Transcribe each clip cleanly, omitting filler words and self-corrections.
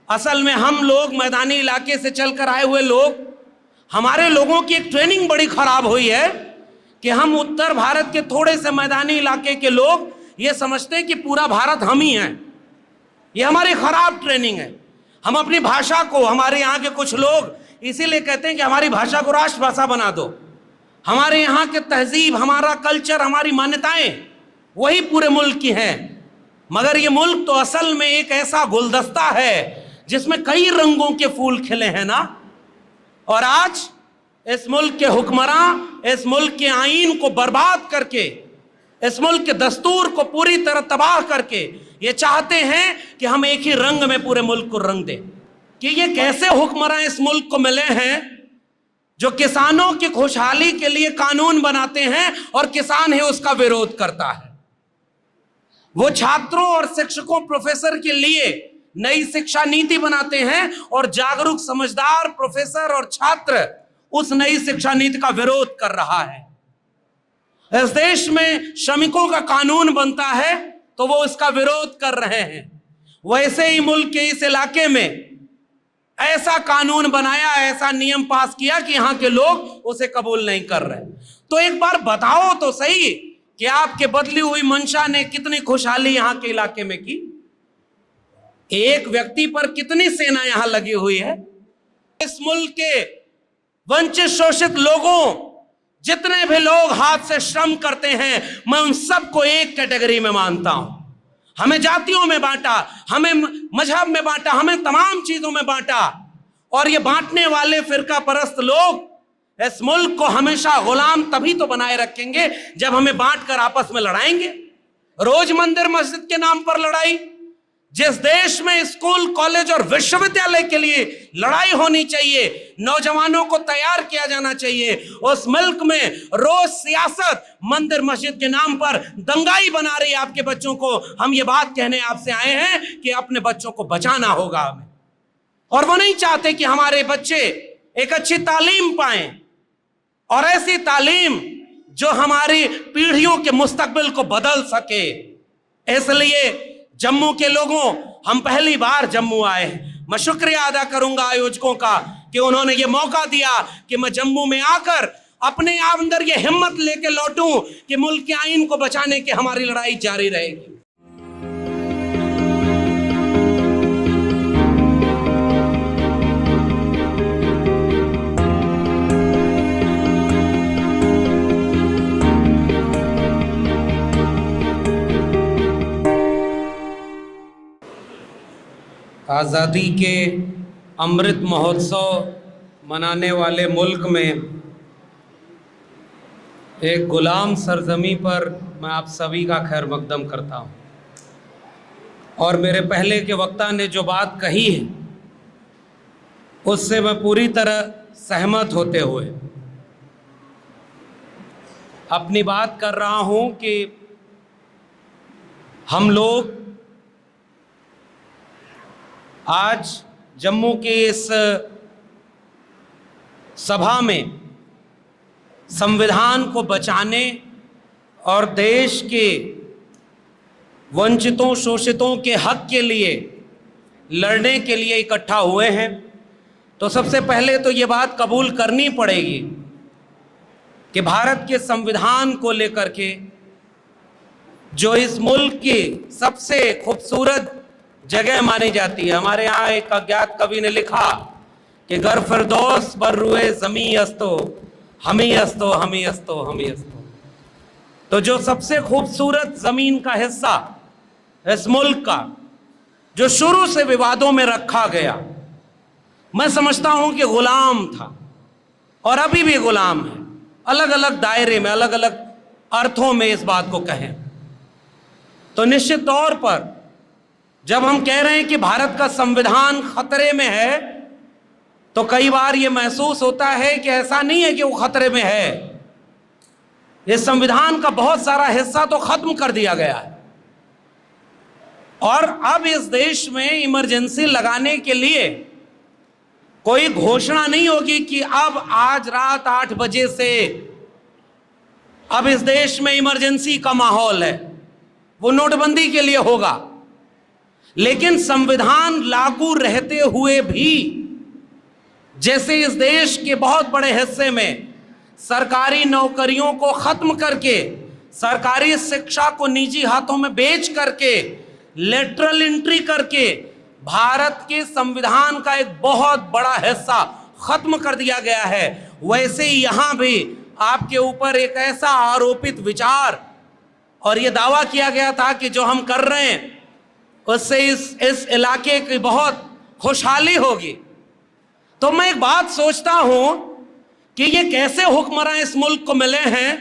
असल में हम लोग मैदानी इलाके से चलकर आए हुए लोग, हमारे लोगों की एक ट्रेनिंग बड़ी खराब हुई है कि हम उत्तर भारत के थोड़े से मैदानी इलाके के लोग ये समझते हैं कि पूरा भारत हम ही हैं। ये हमारी खराब ट्रेनिंग है। हम अपनी भाषा को, हमारे यहाँ के कुछ लोग इसीलिए कहते हैं कि हमारी भाषा को राष्ट्रभाषा बना दो। हमारे यहाँ के तहजीब, हमारा कल्चर, हमारी मान्यताएं वही पूरे मुल्क की हैं। मगर ये मुल्क तो असल में एक ऐसा गुलदस्ता है जिसमें कई रंगों के फूल खिले हैं ना। और आज इस मुल्क के हुक्मरान इस मुल्क के आईन को बर्बाद करके, इस मुल्क के दस्तूर को पूरी तरह तबाह करके ये चाहते हैं कि हम एक ही रंग में पूरे मुल्क को रंग दें। कि ये कैसे हुक्मरान इस मुल्क को मिले हैं जो किसानों की खुशहाली के लिए कानून बनाते हैं और किसान है उसका विरोध करता है। वो छात्रों और शिक्षकों, प्रोफेसर के लिए नई शिक्षा नीति बनाते हैं और जागरूक समझदार प्रोफेसर और छात्र उस नई शिक्षा नीति का विरोध कर रहा है। इस देश में श्रमिकों का कानून बनता है तो वो उसका विरोध कर रहे हैं। वैसे ही मुल्क के इस इलाके में ऐसा कानून बनाया, ऐसा नियम पास किया कि यहां के लोग उसे कबूल नहीं कर रहे। तो एक बार बताओ तो सही कि आपके बदली हुई मंशा ने कितनी खुशहाली यहां के इलाके में की। एक व्यक्ति पर कितनी सेना यहां लगी हुई है। इस मुल्क के वंचित शोषित लोगों, जितने भी लोग हाथ से श्रम करते हैं, मैं उन सबको एक कैटेगरी में मानता हूं। हमें जातियों में बांटा, हमें मजहब में बांटा, हमें तमाम चीजों में बांटा। और ये बांटने वाले फिरका परस्त लोग इस मुल्क को हमेशा गुलाम तभी तो बनाए रखेंगे जब हमें बांटकर आपस में लड़ाएंगे। रोज मंदिर मस्जिद के नाम पर लड़ाई। जिस देश में स्कूल, कॉलेज और विश्वविद्यालय के लिए लड़ाई होनी चाहिए, नौजवानों को तैयार किया जाना चाहिए, उस मुल्क में रोज सियासत मंदिर मस्जिद के नाम पर दंगाई बना रही है आपके बच्चों को। हम ये बात कहने आपसे आए हैं कि अपने बच्चों को बचाना होगा हमें। और वो नहीं चाहते कि हमारे बच्चे एक अच्छी तालीम पाएं, और ऐसी तालीम जो हमारी पीढ़ियों के मुस्तकबिल को बदल सके। इसलिए जम्मू के लोगों, हम पहली बार जम्मू आए हैं। मैं शुक्रिया अदा करूंगा आयोजकों का कि उन्होंने ये मौका दिया कि मैं जम्मू में आकर अपने अंदर ये हिम्मत लेके लौटूं कि मुल्क के आईन को बचाने की हमारी लड़ाई जारी रहेगी। आज़ादी के अमृत महोत्सव मनाने वाले मुल्क में एक गुलाम सरजमी पर मैं आप सभी का खैर मकदम करता हूँ। और मेरे पहले के वक्ता ने जो बात कही है उससे मैं पूरी तरह सहमत होते हुए अपनी बात कर रहा हूँ कि हम लोग आज जम्मू की इस सभा में संविधान को बचाने और देश के वंचितों, शोषितों के हक के लिए लड़ने के लिए इकट्ठा हुए हैं। तो सबसे पहले तो ये बात कबूल करनी पड़ेगी कि भारत के संविधान को लेकर के जो इस मुल्क की सबसे खूबसूरत जगह मानी जाती है, हमारे यहाँ एक अज्ञात कवि ने लिखा कि गर फिरदौस बर रुए ज़मी अस्तो हमी अस्तो हमी अस्तो हमी अस्तो। तो जो सबसे खूबसूरत ज़मीन का हिस्सा इस मुल्क का जो शुरू से विवादों में रखा गया, मैं समझता हूँ कि गुलाम था और अभी भी गुलाम है। अलग अलग दायरे में, अलग अलग अर्थों में इस बात को कहें तो निश्चित तौर पर जब हम कह रहे हैं कि भारत का संविधान खतरे में है तो कई बार ये महसूस होता है कि ऐसा नहीं है कि वो खतरे में है। इस संविधान का बहुत सारा हिस्सा तो खत्म कर दिया गया है और अब इस देश में इमरजेंसी लगाने के लिए कोई घोषणा नहीं होगी कि अब आज रात 8 बजे से अब इस देश में इमरजेंसी का माहौल है। वो नोटबंदी के लिए होगा। लेकिन संविधान लागू रहते हुए भी जैसे इस देश के बहुत बड़े हिस्से में सरकारी नौकरियों को खत्म करके, सरकारी शिक्षा को निजी हाथों में बेच करके, लेटरल एंट्री करके भारत के संविधान का एक बहुत बड़ा हिस्सा खत्म कर दिया गया है, वैसे ही यहां भी आपके ऊपर एक ऐसा आरोपित विचार और यह दावा किया गया था कि जो हम कर रहे हैं उससे इस इलाके की बहुत खुशहाली होगी। तो मैं एक बात सोचता हूं कि ये कैसे हुक्मरान इस मुल्क को मिले हैं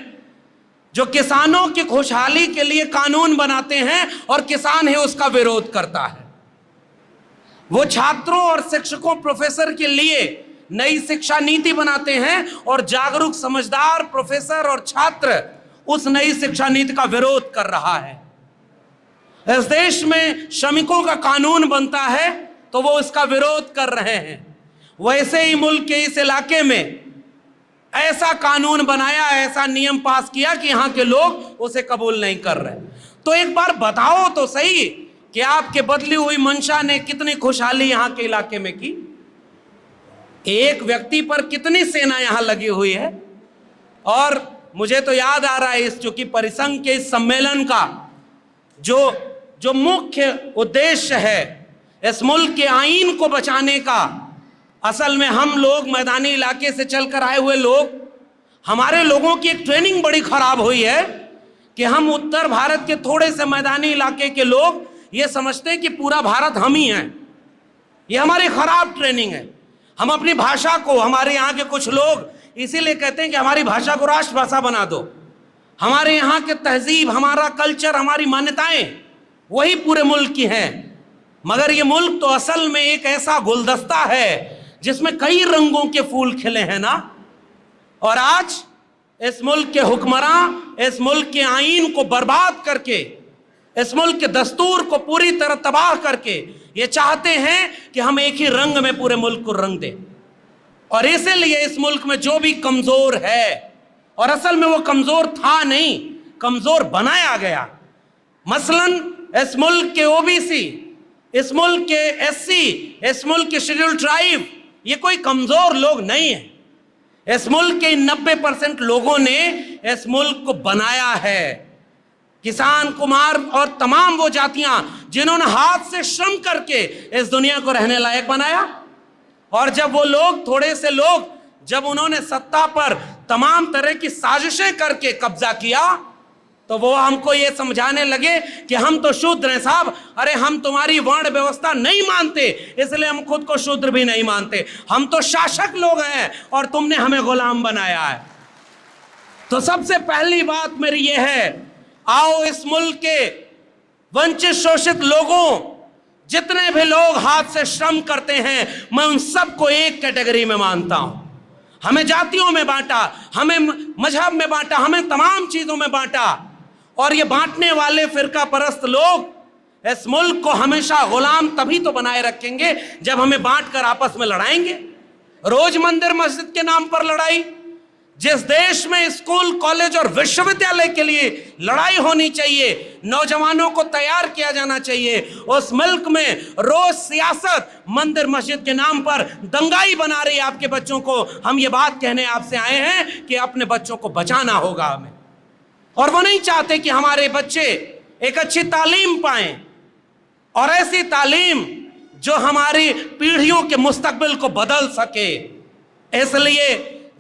जो किसानों की खुशहाली के लिए कानून बनाते हैं और किसान है उसका विरोध करता है। वो छात्रों और शिक्षकों, प्रोफेसर के लिए नई शिक्षा नीति बनाते हैं और जागरूक समझदार प्रोफेसर और छात्र उस नई शिक्षा नीति का विरोध कर रहा है। इस देश में श्रमिकों का कानून बनता है तो वो इसका विरोध कर रहे हैं। वैसे ही मुल्क के इस इलाके में ऐसा कानून बनाया, ऐसा नियम पास किया कि यहां के लोग उसे कबूल नहीं कर रहे। तो एक बार बताओ तो सही कि आपके बदली हुई मंशा ने कितनी खुशहाली यहां के इलाके में की। एक व्यक्ति पर कितनी सेना यहां लगी हुई है। और मुझे तो याद आ रहा है इस चूंकि परिसंघ के इस सम्मेलन का जो मुख्य उद्देश्य है इस मुल्क के आईन को बचाने का, असल में हम लोग मैदानी इलाके से चलकर आए हुए लोग, हमारे लोगों की एक ट्रेनिंग बड़ी खराब हुई है कि हम उत्तर भारत के थोड़े से मैदानी इलाके के लोग ये समझते हैं कि पूरा भारत हम ही हैं। ये हमारी खराब ट्रेनिंग है। हम अपनी भाषा को, हमारे यहाँ के कुछ लोग इसीलिए कहते हैं कि हमारी भाषा को राष्ट्रभाषा बना दो। हमारे यहाँ के तहजीब, हमारा कल्चर, हमारी मान्यताएं वही पूरे मुल्क की हैं। मगर ये मुल्क तो असल में एक ऐसा गुलदस्ता है जिसमें कई रंगों के फूल खिले हैं ना। और आज इस मुल्क के हुक्मरान इस मुल्क के आईन को बर्बाद करके, इस मुल्क के दस्तूर को पूरी तरह तबाह करके ये चाहते हैं कि हम एक ही रंग में पूरे मुल्क को रंग दें। और इसीलिए इस मुल्क में जो भी कमजोर है, और असल में वो कमजोर था नहीं, कमजोर बनाया गया। मसलन इस मुल्क के ओबीसी, इस मुल्क के एससी, इस मुल्क के शेड्यूल्ड ट्राइब, ये कोई कमजोर लोग नहीं है। इस मुल्क के 90% लोगों ने इस मुल्क को बनाया है। किसान, कुमार और तमाम वो जातियां जिन्होंने हाथ से श्रम करके इस दुनिया को रहने लायक बनाया। और जब वो लोग, थोड़े से लोग, जब उन्होंने सत्ता पर तमाम तरह की साजिशें करके कब्जा किया तो वो हमको ये समझाने लगे कि हम तो शूद्र हैं साहब। अरे हम तुम्हारी वर्ण व्यवस्था नहीं मानते, इसलिए हम खुद को शूद्र भी नहीं मानते। हम तो शासक लोग हैं और तुमने हमें गुलाम बनाया है। तो सबसे पहली बात मेरी ये है, आओ इस मुल्क के वंचित शोषित लोगों, जितने भी लोग हाथ से श्रम करते हैं, मैं उन सबको एक कैटेगरी में मानता हूं। हमें जातियों में बांटा, हमें मजहब में बांटा, हमें तमाम चीजों में बांटा। और ये बांटने वाले फिरका परस्त लोग इस मुल्क को हमेशा गुलाम तभी तो बनाए रखेंगे जब हमें बांटकर आपस में लड़ाएंगे। रोज मंदिर मस्जिद के नाम पर लड़ाई, जिस देश में स्कूल, कॉलेज और विश्वविद्यालय के लिए लड़ाई होनी चाहिए, नौजवानों को तैयार किया जाना चाहिए, उस मुल्क में रोज सियासत मंदिर मस्जिद के नाम पर दंगाई बना रही है आपके बच्चों को। हम ये बात कहने आपसे आए हैं कि अपने बच्चों को बचाना होगा हमें। और वो नहीं चाहते कि हमारे बच्चे एक अच्छी तालीम पाएं, और ऐसी तालीम जो हमारी पीढ़ियों के मुस्तकबिल को बदल सके। इसलिए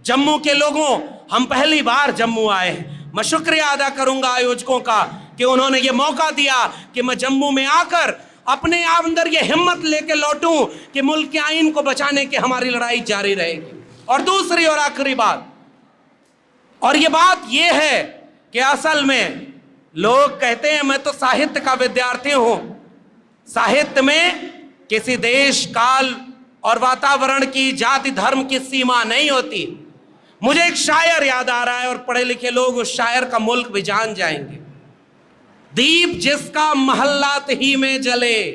जम्मू के लोगों, हम पहली बार जम्मू आए हैं। मैं शुक्रिया अदा करूंगा आयोजकों का कि उन्होंने ये मौका दिया कि मैं जम्मू में आकर अपने अंदर ये हिम्मत लेके लौटूं कि मुल्क के आईन को बचाने की हमारी लड़ाई जारी रहेगी। और दूसरी और आखिरी बात, और ये बात ये है कि असल में लोग कहते हैं मैं तो साहित्य का विद्यार्थी हूं। साहित्य में किसी देश, काल और वातावरण की, जाति, धर्म की सीमा नहीं होती। मुझे एक शायर याद आ रहा है, और पढ़े लिखे लोग उस शायर का मुल्क भी जान जाएंगे। दीप जिसका महल्लात ही में जले,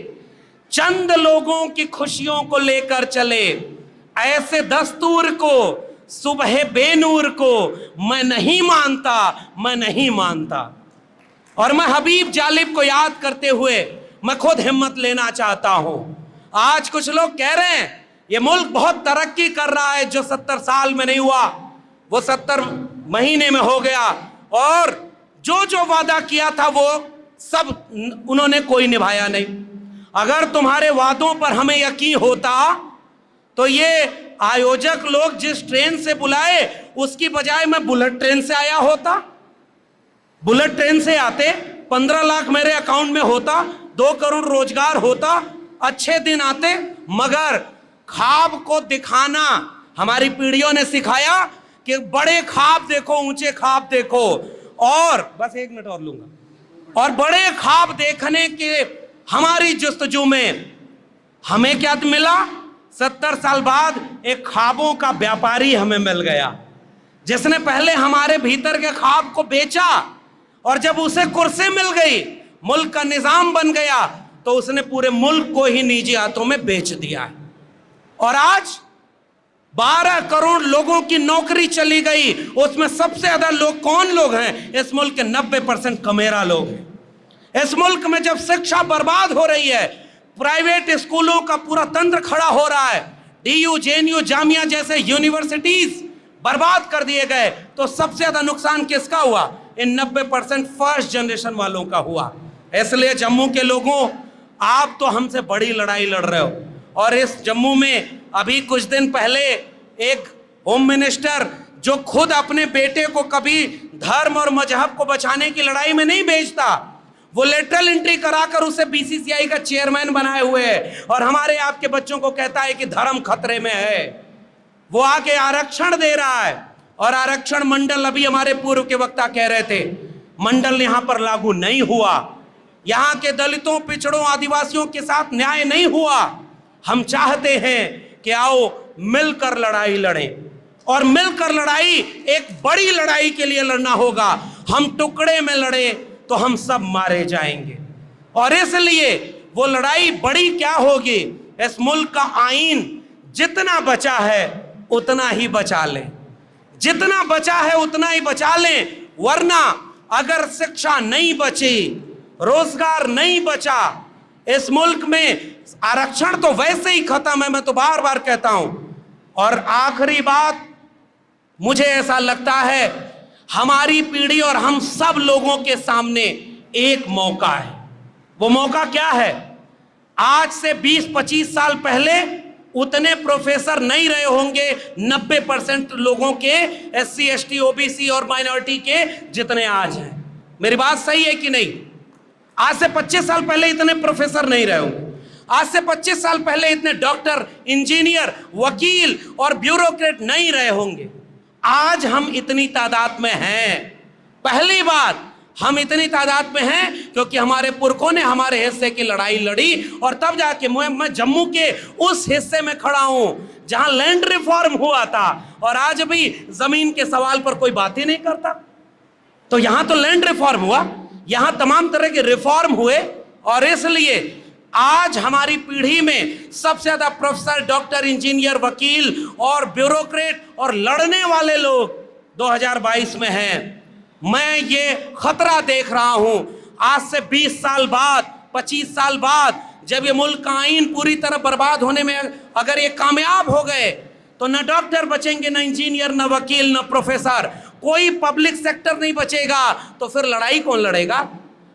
चंद लोगों की खुशियों को लेकर चले, ऐसे दस्तूर को, सुबह बेनूर को मैं नहीं मानता, मैं नहीं मानता। और मैं हबीब जालिब को याद करते हुए मैं खुद हिम्मत लेना चाहता हूं। आज कुछ लोग कह रहे हैं ये मुल्क बहुत तरक्की कर रहा है, जो 70 साल में नहीं हुआ वो 70 महीने में हो गया, और जो जो वादा किया था वो सब उन्होंने कोई निभाया नहीं। अगर तुम्हारे वादों पर हमें यकीन होता तो ये आयोजक लोग जिस ट्रेन से बुलाए उसकी बजाय मैं बुलेट ट्रेन से आया होता। बुलेट ट्रेन से आते 15 लाख मेरे अकाउंट में होता, 2 करोड़ रोजगार होता, अच्छे दिन आते। मगर ख्वाब को दिखाना हमारी पीढ़ियों ने सिखाया कि बड़े ख्वाब देखो, ऊंचे ख्वाब देखो, और बस 1 मिनट और लूंगा। और बड़े ख्वाब देखने के हमारी जस्तजू में हमें क्या मिला? 70 साल बाद एक ख्वाबों का व्यापारी हमें मिल गया, जिसने पहले हमारे भीतर के ख्वाब को बेचा, और जब उसे कुर्सी मिल गई, मुल्क का निजाम बन गया, तो उसने पूरे मुल्क को ही निजी हाथों में बेच दिया है। और आज 12 करोड़ लोगों की नौकरी चली गई। उसमें सबसे ज्यादा लोग कौन लोग हैं? इस मुल्क के 90% कमेरा लोग हैं। इस मुल्क में जब शिक्षा बर्बाद हो रही है, प्राइवेट स्कूलों का पूरा तंत्र खड़ा हो रहा है, DU, JNU, जामिया जैसे यूनिवर्सिटीज बर्बाद कर दिए गए, तो सबसे ज्यादा नुकसान किसका हुआ? इन 90% फर्स्ट जनरेशन वालों का हुआ। इसलिए जम्मू के लोगों, आप तो हमसे बड़ी लड़ाई लड़ रहे हो। और इस जम्मू में अभी कुछ दिन पहले एक होम मिनिस्टर जो खुद अपने बेटे को कभी धर्म और मजहब को बचाने की लड़ाई में नहीं भेजता, वो लेटरल एंट्री कराकर उसे BCCI का चेयरमैन बनाए हुए है, और हमारे आपके बच्चों को कहता है कि धर्म खतरे में है। वो आके आरक्षण दे रहा है, और आरक्षण मंडल, अभी हमारे पूर्व के वक्ता कह रहे थे, मंडल यहां पर लागू नहीं हुआ। यहां के दलितों, पिछड़ों, आदिवासियों के साथ न्याय नहीं हुआ। हम चाहते हैं कि आओ मिलकर लड़ाई लड़ें, और मिलकर लड़ाई एक बड़ी लड़ाई के लिए लड़ना होगा। हम टुकड़े में लड़े तो हम सब मारे जाएंगे, और इसलिए वो लड़ाई बड़ी क्या होगी? इस मुल्क का आईन जितना बचा है उतना ही बचा लें, जितना बचा है उतना ही बचा लें। वरना अगर शिक्षा नहीं बची, रोजगार नहीं बचा, इस मुल्क में आरक्षण तो वैसे ही खत्म है, मैं तो बार बार कहता हूं। और आखिरी बात, मुझे ऐसा लगता है हमारी पीढ़ी और हम सब लोगों के सामने एक मौका है। वो मौका क्या है? आज से 20-25 साल पहले उतने प्रोफेसर नहीं रहे होंगे 90% लोगों के, SC, ST, OBC और माइनॉरिटी के, जितने आज हैं। मेरी बात सही है कि नहीं? आज से 25 साल पहले इतने प्रोफेसर नहीं रहे होंगे। आज से 25 साल पहले इतने डॉक्टर, इंजीनियर, वकील और ब्यूरोक्रेट नहीं रहे होंगे। आज हम इतनी तादाद में हैं। पहली बात, हम इतनी तादाद में हैं क्योंकि हमारे पुरखों ने हमारे हिस्से की लड़ाई लड़ी, और तब जाके मैं जम्मू के उस हिस्से में खड़ा हूं जहां लैंड रिफॉर्म हुआ था, और आज भी जमीन के सवाल पर कोई बात ही नहीं करता। तो यहां तो लैंड रिफॉर्म हुआ, यहां तमाम तरह के रिफॉर्म हुए, और इसलिए आज हमारी पीढ़ी में सबसे ज्यादा प्रोफेसर, डॉक्टर, इंजीनियर, वकील और ब्यूरोक्रेट और लड़ने वाले लोग 2022 में हैं। मैं ये खतरा देख रहा हूं, आज से 20 साल बाद, 25 साल बाद, जब ये मुल्क का आईन पूरी तरह बर्बाद होने में अगर ये कामयाब हो गए, तो न डॉक्टर बचेंगे, न इंजीनियर, न वकील, न प्रोफेसर, कोई पब्लिक सेक्टर नहीं बचेगा। तो फिर लड़ाई कौन लड़ेगा?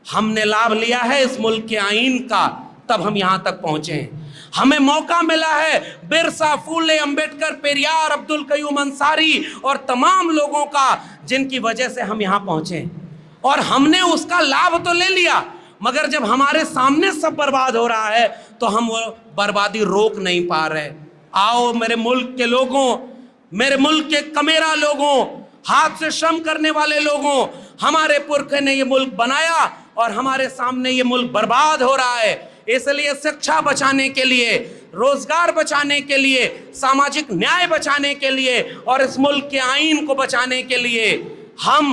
हमने लाभ लिया है इस मुल्क के आईन का, तब हम यहां तक पहुंचे हैं। हमें मौका मिला है बिरसा, फूले, अंबेडकर, पेरियार, अब्दुल कयूम अंसारी और तमाम लोगों का, जिनकी वजह से हम यहां पहुंचे, और हमने उसका लाभ तो ले लिया, मगर जब हमारे सामने सब बर्बाद हो रहा है तो हम वो बर्बादी रोक नहीं पा रहे। आओ मेरे मुल्क के लोगों, मेरे मुल्क के कमेरा लोगों, हाथ से श्रम करने वाले लोगों, हमारे पुरखे ने ये मुल्क बनाया और हमारे सामने ये मुल्क बर्बाद हो रहा है। इसलिए शिक्षा बचाने के लिए, रोजगार बचाने के लिए, सामाजिक न्याय बचाने के लिए और इस मुल्क के आईन को बचाने के लिए हम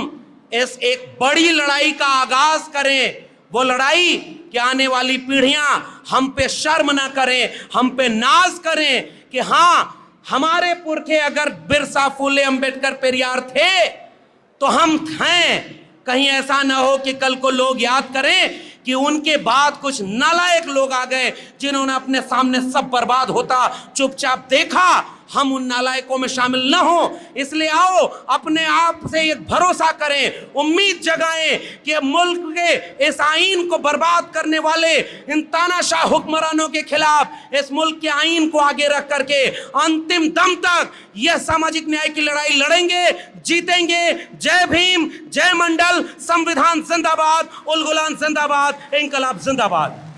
इस एक बड़ी लड़ाई का आगाज करें। वो लड़ाई कि आने वाली पीढ़ियां हम पे शर्म ना करें, हम पे नाज करें कि हाँ, हमारे पुरखे अगर बिरसा, फूले, अंबेडकर, पेरियार थे तो हम हैं। कहीं ऐसा ना हो कि कल को लोग याद करें कि उनके बाद कुछ नालायक लोग आ गए जिन्होंने अपने सामने सब बर्बाद होता चुपचाप देखा। हम उन नालायकों में शामिल न हो, इसलिए आओ अपने आप से एक भरोसा करें, उम्मीद जगाएं कि मुल्क के इस आईन को बर्बाद करने वाले इन तानाशाह हुक्मरानों के खिलाफ इस मुल्क के आईन को आगे रख करके अंतिम दम तक यह सामाजिक न्याय की लड़ाई लड़ेंगे, जीतेंगे। जय भीम, जय मंडल, संविधान जिंदाबाद, उल गुलान जिंदाबाद, इंकलाब जिंदाबाद।